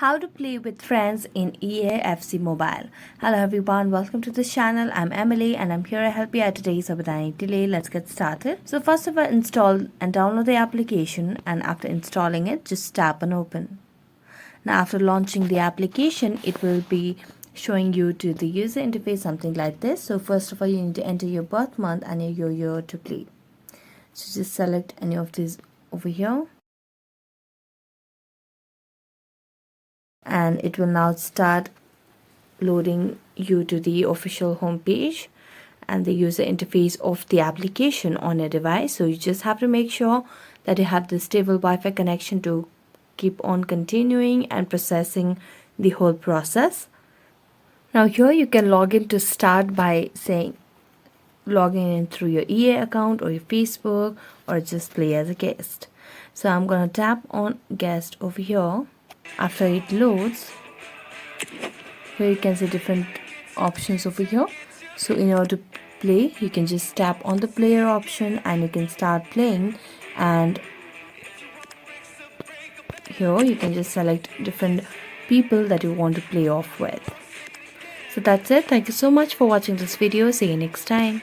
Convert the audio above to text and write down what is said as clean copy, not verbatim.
How to play with friends in EAFC mobile. Hello everyone, welcome to this channel. I'm Emily and I'm here to help you out today. So without any delay, let's get started. So first of all, install and download the application, and after installing it, just tap on open. Now after launching the application, it will be showing you to the user interface something like this. So first of all, you need to enter your birth month and your year to play. So just select any of these over here. And it will now start loading you to the official home page and the user interface of the application on your device. So you just have to make sure that you have the stable Wi-Fi connection to keep on continuing and processing the whole process. Now here you can log in to start by saying logging in through your EA account or your Facebook, or just play as a guest. So I'm going to tap on guest over here. After it loads, here you can see different options over here. So in order to play, you can just tap on the player option and you can start playing, and here you can just select different people that you want to play off with. So that's it. Thank you so much for watching this video. See you next time.